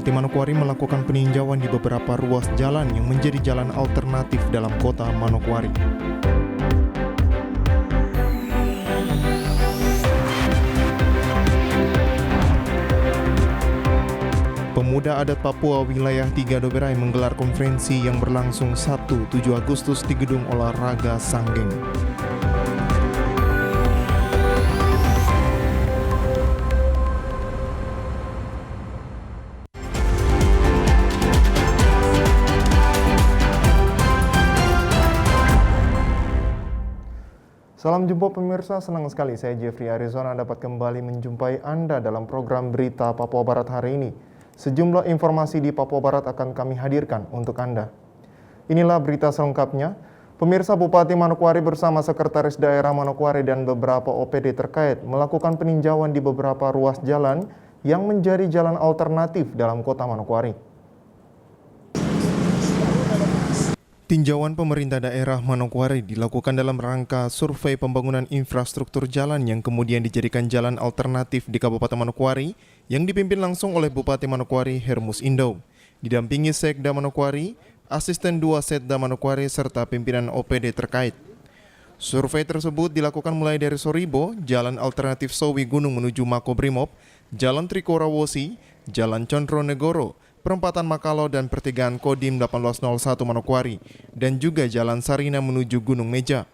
Bupati Manokwari melakukan peninjauan di beberapa ruas jalan yang menjadi jalan alternatif dalam kota Manokwari. Pemuda adat Papua wilayah 3 Doberai menggelar konferensi yang berlangsung Sabtu 7 Agustus di Gedung Olahraga Sanggeng. Salam jumpa pemirsa, senang sekali saya Jeffrey Arizona dapat kembali menjumpai Anda dalam program Berita Papua Barat hari ini. Sejumlah informasi di Papua Barat akan kami hadirkan untuk Anda. Inilah berita selengkapnya. Pemirsa, Bupati Manokwari bersama Sekretaris Daerah Manokwari dan beberapa OPD terkait melakukan peninjauan di beberapa ruas jalan yang menjadi jalan alternatif dalam kota Manokwari. Tinjauan pemerintah daerah Manokwari dilakukan dalam rangka survei pembangunan infrastruktur jalan yang kemudian dijadikan jalan alternatif di Kabupaten Manokwari yang dipimpin langsung oleh Bupati Manokwari Hermus Indo, didampingi Sekda Manokwari, Asisten 2 Setda Manokwari serta pimpinan OPD terkait. Survei tersebut dilakukan mulai dari Soribo, jalan alternatif Sowi Gunung menuju Makobrimob, Jalan Trikorawosi, Jalan Condronegoro, Perempatan Makalo dan Pertigaan Kodim 1801 Manokwari, dan juga Jalan Sarina menuju Gunung Meja.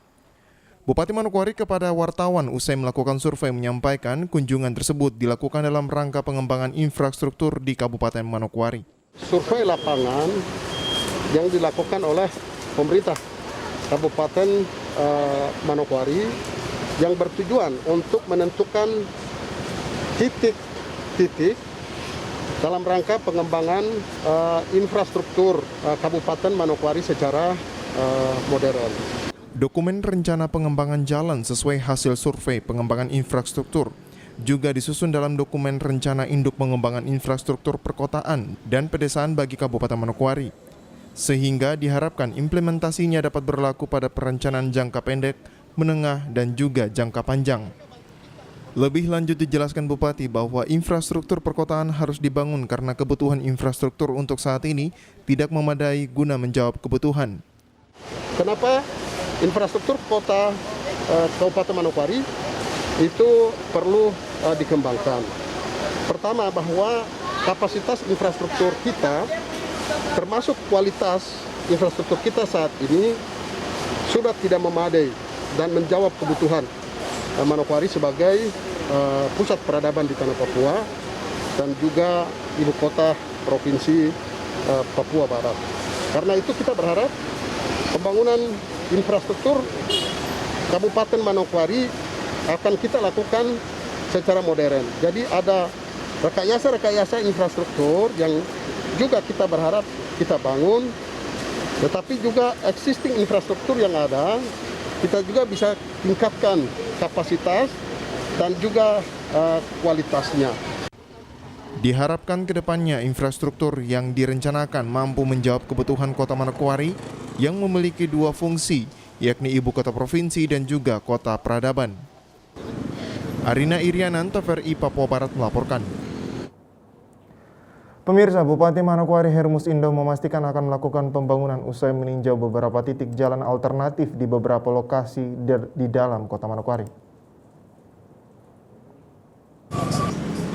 Bupati Manokwari kepada wartawan usai melakukan survei menyampaikan kunjungan tersebut dilakukan dalam rangka pengembangan infrastruktur di Kabupaten Manokwari. Survei lapangan yang dilakukan oleh pemerintah Kabupaten Manokwari yang bertujuan untuk menentukan titik-titik dalam rangka pengembangan infrastruktur Kabupaten Manokwari secara modern. Dokumen rencana pengembangan jalan sesuai hasil survei pengembangan infrastruktur juga disusun dalam dokumen rencana induk pengembangan infrastruktur perkotaan dan pedesaan bagi Kabupaten Manokwari, sehingga diharapkan implementasinya dapat berlaku pada perencanaan jangka pendek, menengah, dan juga jangka panjang. Lebih lanjut dijelaskan Bupati bahwa infrastruktur perkotaan harus dibangun karena kebutuhan infrastruktur untuk saat ini tidak memadai guna menjawab kebutuhan. Kenapa infrastruktur kota Kabupaten Manokwari itu perlu dikembangkan? Pertama, bahwa kapasitas infrastruktur kita termasuk kualitas infrastruktur kita saat ini sudah tidak memadai dan menjawab kebutuhan Manokwari sebagai pusat peradaban di tanah Papua dan juga ibu kota provinsi Papua Barat. Karena itu kita berharap pembangunan infrastruktur Kabupaten Manokwari akan kita lakukan secara modern. Jadi ada rekayasa-rekayasa infrastruktur yang juga kita berharap kita bangun, tetapi juga existing infrastruktur yang ada kita juga bisa tingkatkan kapasitas dan juga kualitasnya. Diharapkan ke depannya infrastruktur yang direncanakan mampu menjawab kebutuhan kota Manokwari yang memiliki 2 fungsi, yakni ibu kota provinsi dan juga kota peradaban. Arina Irianan, TVRI Papua Barat melaporkan. Pemirsa, Bupati Manokwari Hermus Indo memastikan akan melakukan pembangunan usai meninjau beberapa titik jalan alternatif di beberapa lokasi di dalam kota Manokwari.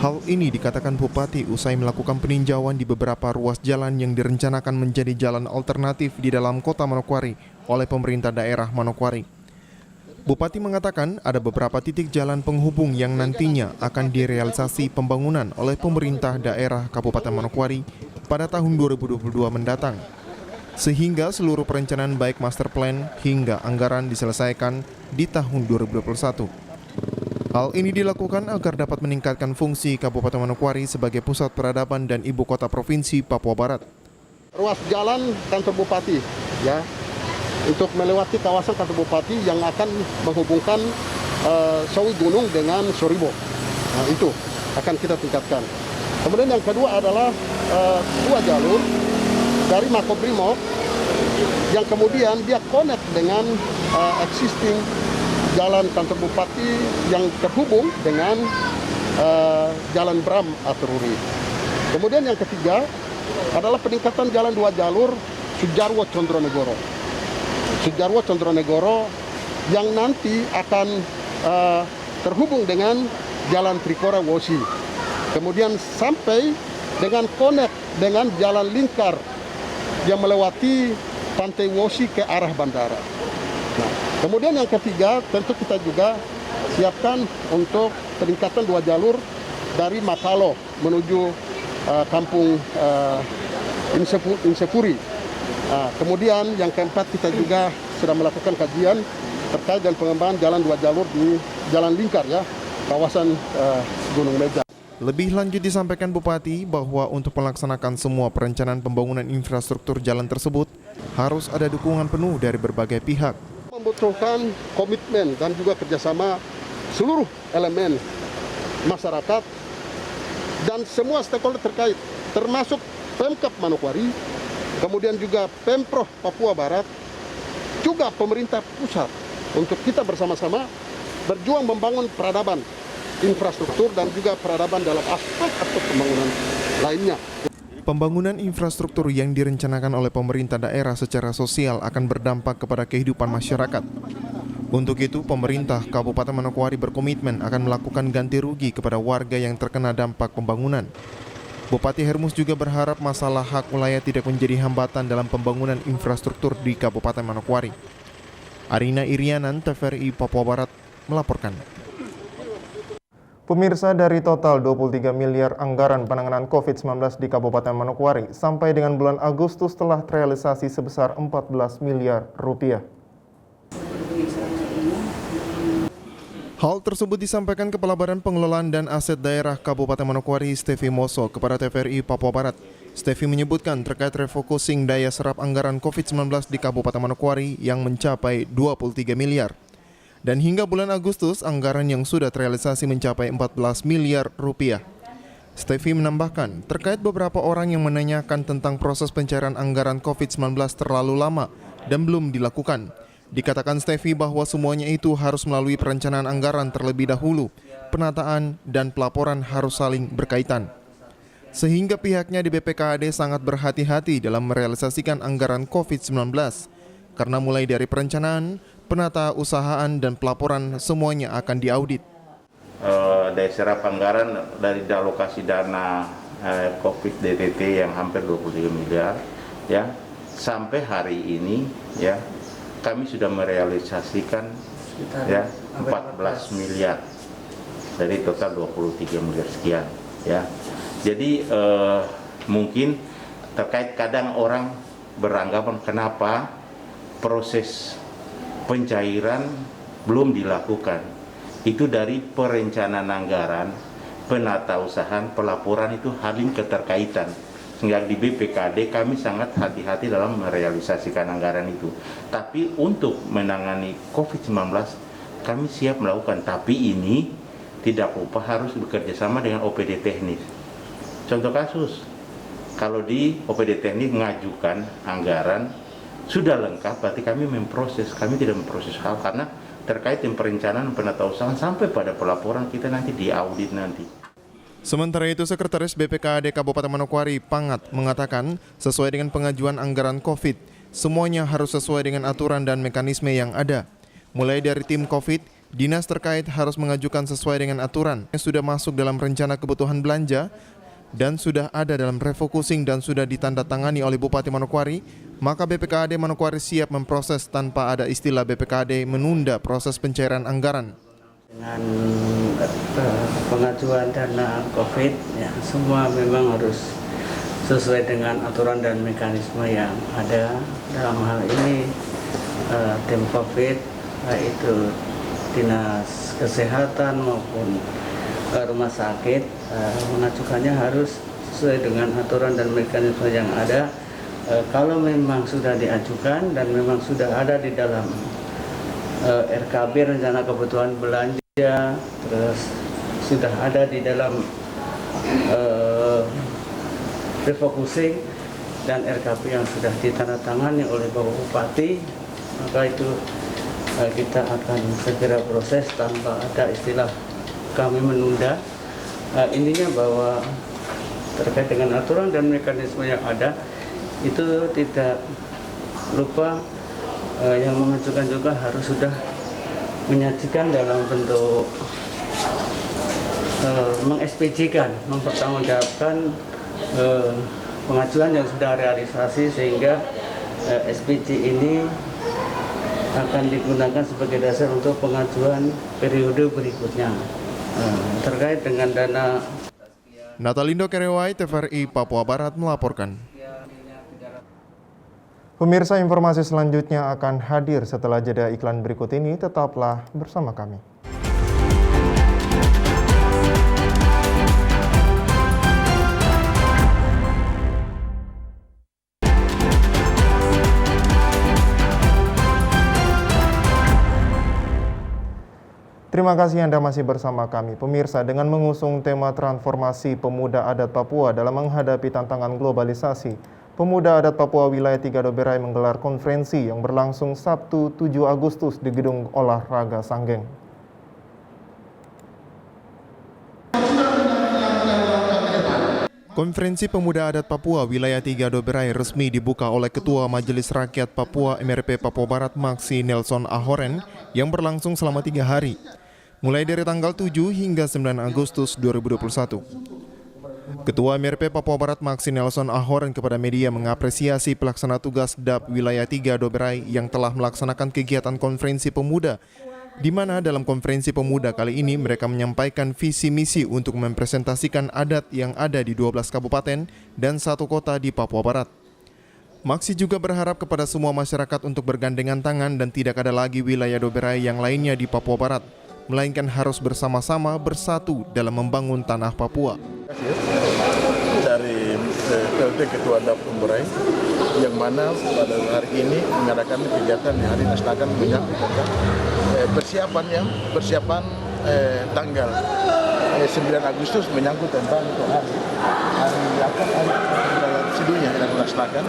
Hal ini dikatakan Bupati usai melakukan peninjauan di beberapa ruas jalan yang direncanakan menjadi jalan alternatif di dalam kota Manokwari oleh pemerintah daerah Manokwari. Bupati mengatakan ada beberapa titik jalan penghubung yang nantinya akan direalisasi pembangunan oleh pemerintah daerah Kabupaten Manokwari pada tahun 2022 mendatang. Sehingga seluruh perencanaan baik master plan hingga anggaran diselesaikan di tahun 2021. Hal ini dilakukan agar dapat meningkatkan fungsi Kabupaten Manokwari sebagai pusat peradaban dan ibu kota provinsi Papua Barat. Ruas jalan kantor Bupati, ya, untuk melewati kawasan kantor Bupati yang akan menghubungkan Sowi Gunung dengan Soribo. Nah, itu akan kita tingkatkan. Kemudian yang kedua adalah 2 jalur dari Makobrimob yang kemudian dia connect dengan existing jalan kantor Bupati yang terhubung dengan Jalan Bram Atururi. Kemudian yang ketiga adalah peningkatan jalan 2 jalur Sujarwo Condronegoro. Sujarwo Condronegoro yang nanti akan terhubung dengan jalan Trikora Wosi. Kemudian sampai dengan connect dengan jalan lingkar yang melewati Pantai Wosi ke arah bandara. Nah, kemudian yang ketiga tentu kita juga siapkan untuk peningkatan 2 jalur dari Makalo menuju kampung Insepuri. Kemudian yang keempat kita juga sudah melakukan kajian terkait dengan pengembangan jalan 2 jalur di jalan lingkar ya, kawasan Gunung Meja. Lebih lanjut disampaikan Bupati bahwa untuk melaksanakan semua perencanaan pembangunan infrastruktur jalan tersebut harus ada dukungan penuh dari berbagai pihak. Membutuhkan komitmen dan juga kerjasama seluruh elemen masyarakat dan semua stakeholder terkait, termasuk Pemkab Manokwari, kemudian juga Pemprov Papua Barat, juga pemerintah pusat, untuk kita bersama-sama berjuang membangun peradaban infrastruktur dan juga peradaban dalam aspek-aspek pembangunan lainnya. Pembangunan infrastruktur yang direncanakan oleh pemerintah daerah secara sosial akan berdampak kepada kehidupan masyarakat. Untuk itu, pemerintah Kabupaten Manokwari berkomitmen akan melakukan ganti rugi kepada warga yang terkena dampak pembangunan. Bupati Hermus juga berharap masalah hak wilayah tidak menjadi hambatan dalam pembangunan infrastruktur di Kabupaten Manokwari. Arina Irianan, TVRI Papua Barat, melaporkan. Pemirsa, dari total 23 miliar anggaran penanganan COVID-19 di Kabupaten Manokwari, sampai dengan bulan Agustus telah terrealisasi sebesar 14 miliar rupiah. Hal tersebut disampaikan Kepala Badan Pengelolaan dan Aset Daerah Kabupaten Manokwari, Stevi Moso, kepada TVRI Papua Barat. Stevi menyebutkan terkait refocusing daya serap anggaran COVID-19 di Kabupaten Manokwari yang mencapai 23 miliar. Dan hingga bulan Agustus, anggaran yang sudah terrealisasi mencapai 14 miliar rupiah. Stevi menambahkan, terkait beberapa orang yang menanyakan tentang proses pencairan anggaran COVID-19 terlalu lama dan belum dilakukan. Dikatakan Stevi bahwa semuanya itu harus melalui perencanaan anggaran terlebih dahulu, penataan dan pelaporan harus saling berkaitan. Sehingga pihaknya di BPKAD sangat berhati-hati dalam merealisasikan anggaran COVID-19, karena mulai dari perencanaan, penata usahaan dan pelaporan semuanya akan diaudit. Daya serap anggaran dari alokasi dana COVID DTT yang hampir 23 miliar ya, sampai hari ini ya kami sudah merealisasikan ya 14 miliar dari total 23 miliar sekian ya. Jadi mungkin terkait kadang orang beranggapan kenapa proses pencairan belum dilakukan. Itu dari perencanaan anggaran, penatausahaan, pelaporan itu saling keterkaitan. Sehingga di BPKD kami sangat hati-hati dalam merealisasikan anggaran itu. Tapi untuk menangani COVID-19 kami siap melakukan. Tapi ini tidak lupa harus bekerja sama dengan OPD teknis. Contoh kasus, kalau di OPD teknis mengajukan anggaran sudah lengkap, berarti kami memproses. Kami tidak memproses hal karena terkait dengan perencanaan penatausahaan sampai pada pelaporan kita nanti diaudit nanti. Sementara itu, Sekretaris BPKAD Kabupaten Manokwari, Pangat, mengatakan sesuai dengan pengajuan anggaran COVID, semuanya harus sesuai dengan aturan dan mekanisme yang ada. Mulai dari tim COVID, dinas terkait harus mengajukan sesuai dengan aturan yang sudah masuk dalam rencana kebutuhan belanja dan sudah ada dalam refocusing dan sudah ditandatangani oleh Bupati Manokwari, maka BPKAD Manokwari siap memproses tanpa ada istilah BPKAD menunda proses pencairan anggaran. Dengan pengajuan dana COVID, ya, semua memang harus sesuai dengan aturan dan mekanisme yang ada. Dalam hal ini tim COVID, yaitu Dinas Kesehatan maupun rumah sakit, mengajukannya harus sesuai dengan aturan dan mekanisme yang ada. Kalau memang sudah diajukan dan memang sudah ada di dalam RKB, rencana kebutuhan belanja, terus sudah ada di dalam refocusing dan RKB yang sudah ditandatangani oleh Bapak Bupati, maka itu kita akan segera proses tanpa ada istilah kami menunda. Intinya bahwa terkait dengan aturan dan mekanisme yang ada, itu tidak lupa yang mengajukan juga harus sudah menyajikan dalam bentuk meng-SPJ-kan, mempertanggungjawabkan pengajuan yang sudah realisasi, sehingga SPJ ini akan digunakan sebagai dasar untuk pengajuan periode berikutnya terkait dengan dana. Natalindo Kerewai, TVRI Papua Barat melaporkan. Pemirsa, informasi selanjutnya akan hadir setelah jeda iklan berikut ini. Tetaplah bersama kami. Terima kasih Anda masih bersama kami. Pemirsa, dengan mengusung tema transformasi pemuda adat Papua dalam menghadapi tantangan globalisasi, Pemuda Adat Papua Wilayah 3 Doberai menggelar konferensi yang berlangsung Sabtu 7 Agustus di Gedung Olahraga Sanggeng. Konferensi Pemuda Adat Papua Wilayah 3 Doberai resmi dibuka oleh Ketua Majelis Rakyat Papua MRP Papua Barat Maksi Nelson Ahoren yang berlangsung selama 3 hari, mulai dari tanggal 7 hingga 9 Agustus 2021. Ketua MRP Papua Barat Maksi Nelson Ahoren kepada media mengapresiasi pelaksana tugas DAP Wilayah 3 Doberai yang telah melaksanakan kegiatan konferensi pemuda, di mana dalam konferensi pemuda kali ini mereka menyampaikan visi misi untuk mempresentasikan adat yang ada di 12 kabupaten dan 1 kota di Papua Barat. Maksi juga berharap kepada semua masyarakat untuk bergandengan tangan dan tidak ada lagi wilayah Doberai yang lainnya di Papua Barat, melainkan harus bersama-sama bersatu dalam membangun tanah Papua. Dari PLT Ketua DAP Doberai yang mana pada hari ini mengadakan kegiatan yang hari nasional menyangkut tentang persiapan tanggal 9 Agustus menyangkut tentang hari sedunia yang dilaksanakan.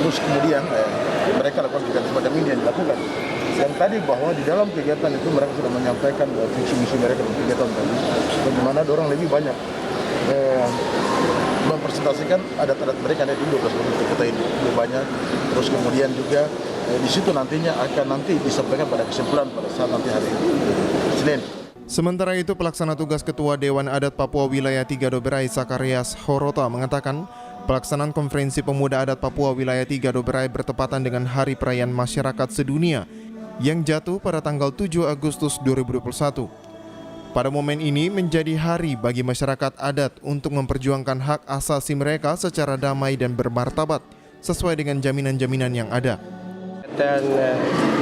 Terus kemudian mereka lakukan kegiatan semacam ini yang dilakukan. Yang tadi bahwa di dalam kegiatan itu mereka sudah menyampaikan visi misi mereka dalam kegiatan tadi, bagaimana orang lebih banyak mempresentasikan adat-adat mereka di 12 kota ini lebih banyak. Terus kemudian juga di situ nantinya akan disampaikan pada kesimpulan pada saat nanti hari Senin. Sementara itu, pelaksana tugas Ketua Dewan Adat Papua Wilayah 3 Doberai Sakarias Horota mengatakan pelaksanaan konferensi pemuda adat Papua Wilayah 3 Doberai bertepatan dengan Hari Perayaan Masyarakat Sedunia yang jatuh pada tanggal 7 Agustus 2021. Pada momen ini menjadi hari bagi masyarakat adat untuk memperjuangkan hak asasi mereka secara damai dan bermartabat sesuai dengan jaminan-jaminan yang ada. Dan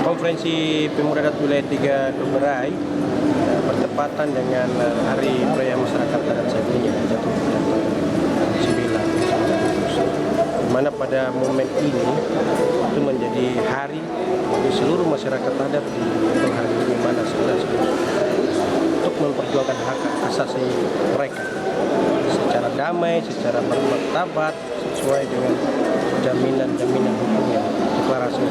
konferensi pemuda adat wilayah 3 Doberai bertepatan dengan Hari Perayaan Masyarakat Adat Sedunia jatuh tanggal 9 Agustus. Di mana pada momen ini itu menjadi hari bagi seluruh masyarakat adat di hari ini, mana untuk memperjuangkan hak asasi mereka secara damai, secara bermartabat, sesuai dengan jaminan-jaminan hukum yang deklarasi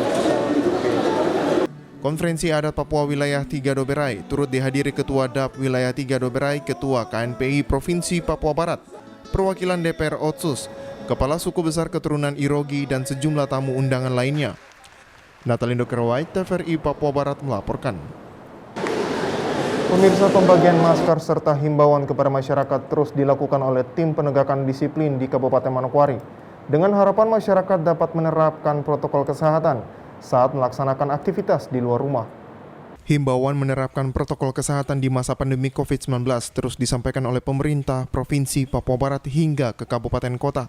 Konferensi Adat Papua Wilayah 3 Doberai turut dihadiri Ketua DAP Wilayah 3 Doberai, Ketua KNPI Provinsi Papua Barat, perwakilan DPR Otsus, Kepala Suku Besar Keturunan Irogi, dan sejumlah tamu undangan lainnya. Natalindo Kerewai, TVRI Papua Barat melaporkan. Pemirsa, pembagian masker serta himbauan kepada masyarakat terus dilakukan oleh tim penegakan disiplin di Kabupaten Manokwari dengan harapan masyarakat dapat menerapkan protokol kesehatan saat melaksanakan aktivitas di luar rumah. Himbauan menerapkan protokol kesehatan di masa pandemi COVID-19 terus disampaikan oleh pemerintah Provinsi Papua Barat hingga ke kabupaten kota.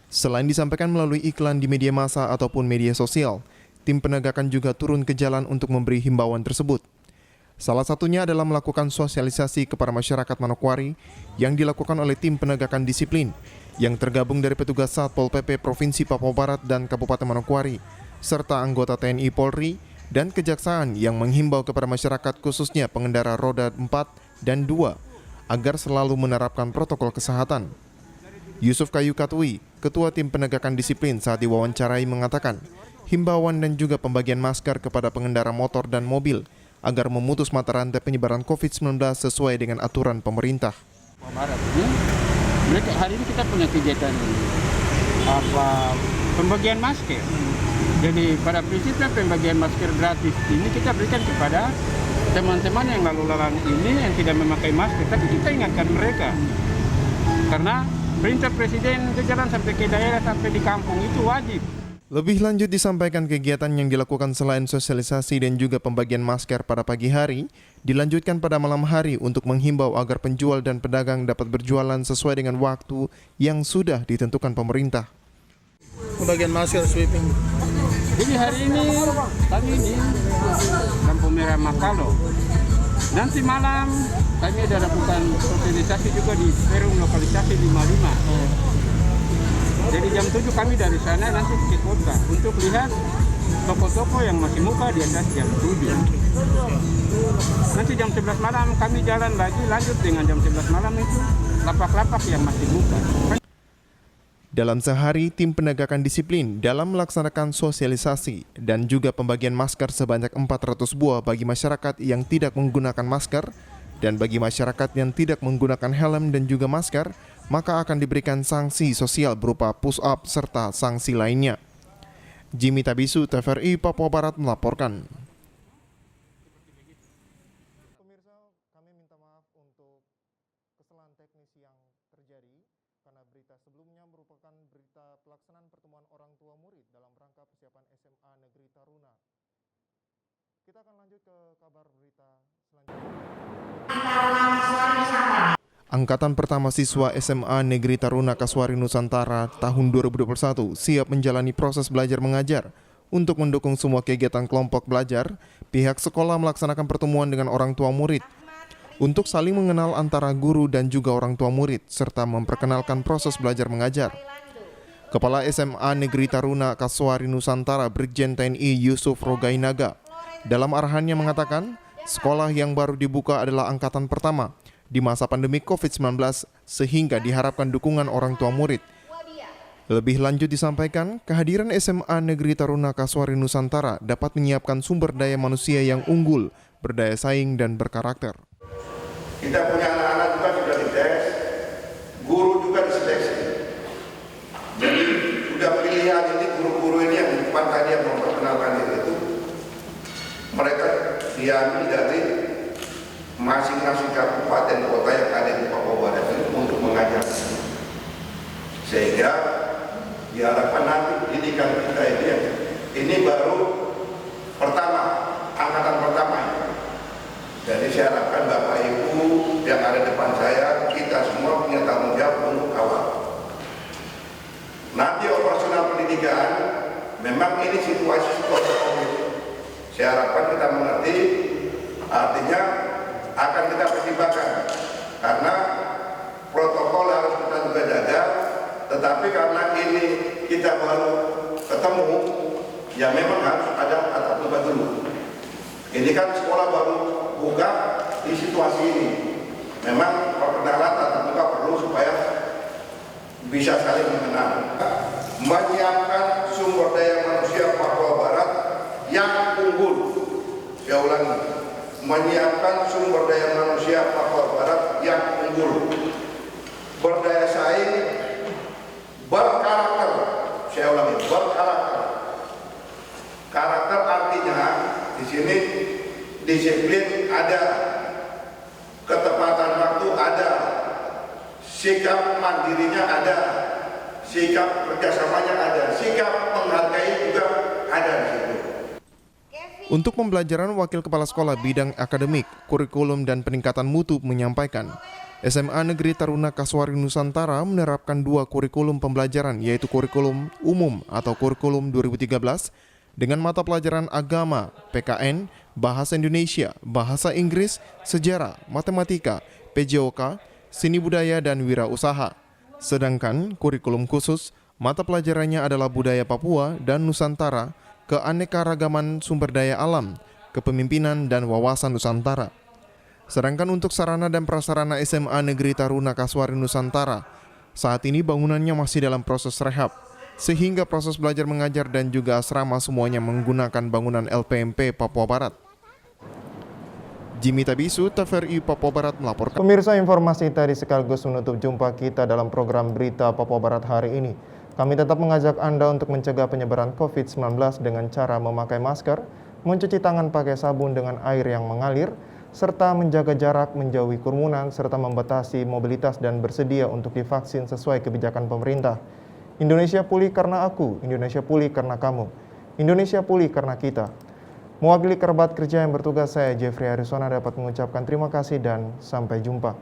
Selain disampaikan melalui iklan di media massa ataupun media sosial, tim penegakan juga turun ke jalan untuk memberi himbauan tersebut. Salah satunya adalah melakukan sosialisasi kepada masyarakat Manokwari yang dilakukan oleh tim penegakan disiplin yang tergabung dari petugas Satpol PP Provinsi Papua Barat dan Kabupaten Manokwari, serta anggota TNI Polri dan Kejaksaan yang menghimbau kepada masyarakat khususnya pengendara roda 4 dan 2 agar selalu menerapkan protokol kesehatan. Yusuf Kayu Katui, Ketua Tim Penegakan Disiplin saat diwawancarai mengatakan, himbauan dan juga pembagian masker kepada pengendara motor dan mobil agar memutus mata rantai penyebaran COVID-19 sesuai dengan aturan pemerintah. Papua Barat ini Mereka hari ini kita punya kegiatan pembagian masker. Jadi pada prinsipnya pembagian masker gratis ini kita berikan kepada teman-teman yang lalu lalang ini yang tidak memakai masker, tapi kita ingatkan mereka. Karena perintah presiden itu jalan sampai ke daerah, sampai di kampung itu wajib. Lebih lanjut disampaikan kegiatan yang dilakukan selain sosialisasi dan juga pembagian masker pada pagi hari, dilanjutkan pada malam hari untuk menghimbau agar penjual dan pedagang dapat berjualan sesuai dengan waktu yang sudah ditentukan pemerintah. Pembagian masker sweeping. Jadi hari ini kami di Lampu Merah Makalo. Nanti malam kami ada lakukan sosialisasi juga di perum lokalisasi 55. Jadi jam 7 kami dari sana nanti ke kota untuk lihat toko-toko yang masih muka di atas jam 7. Nanti jam 11 malam kami jalan lagi, lanjut dengan jam 11 malam itu lapak-lapak yang masih muka. Dalam sehari, tim penegakan disiplin dalam melaksanakan sosialisasi dan juga pembagian masker sebanyak 400 buah bagi masyarakat yang tidak menggunakan masker, dan bagi masyarakat yang tidak menggunakan helm dan juga masker, maka akan diberikan sanksi sosial berupa push-up serta sanksi lainnya. Jimmy Tabisu, TVRI Papua Barat melaporkan. Pemirsa, kami minta maaf untuk kesalahan teknis yang terjadi karena berita sebelumnya merupakan berita pelaksanaan pertemuan orang tua murid dalam rangka persiapan SMA Negeri Taruna. Kita akan lanjut ke kabar berita selanjutnya. Angkatan pertama siswa SMA Negeri Taruna Kasuari Nusantara tahun 2021 siap menjalani proses belajar mengajar. Untuk mendukung semua kegiatan kelompok belajar, pihak sekolah melaksanakan pertemuan dengan orang tua murid untuk saling mengenal antara guru dan juga orang tua murid, serta memperkenalkan proses belajar mengajar. Kepala SMA Negeri Taruna Kasuari Nusantara Brigjen TNI Yusuf Rogainaga dalam arahannya mengatakan, sekolah yang baru dibuka adalah angkatan pertama di masa pandemi COVID-19 sehingga diharapkan dukungan orang tua murid. Lebih lanjut disampaikan, kehadiran SMA Negeri Taruna Kasuari Nusantara dapat menyiapkan sumber daya manusia yang unggul, berdaya saing dan berkarakter. Kita punya anak-anak juga sudah dites, guru juga diseleksi. Jadi sudah pilihan ini guru-guru ini yang depan tadi yang memperkenalkan diri itu, mereka diambil dari masing-masing kabupaten kota yang ada di Papua Barat ini untuk mengajar. Sehingga diharapkan nanti pendidikan kita ini baru pertama, angkatan pertama ini. Jadi saya harapkan Bapak Ibu yang ada depan saya, kita semua punya tanggung jawab untuk kawal. Nanti operasional pendidikan, memang ini situasi COVID. Saya harapkan kita mengerti, artinya akan kita pertimbangkan. Karena protokol harus kita juga jaga, tetapi karena ini kita baru ketemu, ya memang harus ada tatap muka dulu. Ini kan sekolah baru buka di situasi ini. Memang perkenalan tatap muka perlu supaya bisa saling mengenal. Menyiapkan sumber daya manusia Papua Barat yang unggul. Saya ulangi, menyiapkan sumber daya manusia Papua Barat yang unggul, berdaya saing, berkarakter. Saya ulangi, berkarakter. Karakter artinya di sini disiplin ada, ketepatan waktu ada, sikap mandirinya ada, sikap kerjasamanya ada, sikap menghargai juga ada di situ. Untuk pembelajaran, Wakil Kepala Sekolah Bidang Akademik, Kurikulum dan Peningkatan Mutu menyampaikan, SMA Negeri Taruna Kasuari Nusantara menerapkan 2 kurikulum pembelajaran, yaitu kurikulum umum atau kurikulum 2013 dengan mata pelajaran agama, PKN, Bahasa Indonesia, Bahasa Inggris, Sejarah, Matematika, PJOK, Seni Budaya, dan Wirausaha. Sedangkan kurikulum khusus, mata pelajarannya adalah Budaya Papua dan Nusantara, Keanekaragaman Sumber Daya Alam, Kepemimpinan, dan Wawasan Nusantara. Sedangkan untuk sarana dan prasarana SMA Negeri Taruna Kasuari Nusantara, saat ini bangunannya masih dalam proses rehab, sehingga proses belajar mengajar dan juga asrama semuanya menggunakan bangunan LPMP Papua Barat. Jimmy Tabisu, TVRI Papua Barat melaporkan. Pemirsa, informasi tadi sekaligus menutup jumpa kita dalam program Berita Papua Barat hari ini. Kami tetap mengajak Anda untuk mencegah penyebaran COVID-19 dengan cara memakai masker, mencuci tangan pakai sabun dengan air yang mengalir, serta menjaga jarak, menjauhi kerumunan, serta membatasi mobilitas dan bersedia untuk divaksin sesuai kebijakan pemerintah. Indonesia pulih karena aku, Indonesia pulih karena kamu, Indonesia pulih karena kita. Mewakili kerabat kerja yang bertugas, saya Jeffrey Arizona dapat mengucapkan terima kasih dan sampai jumpa.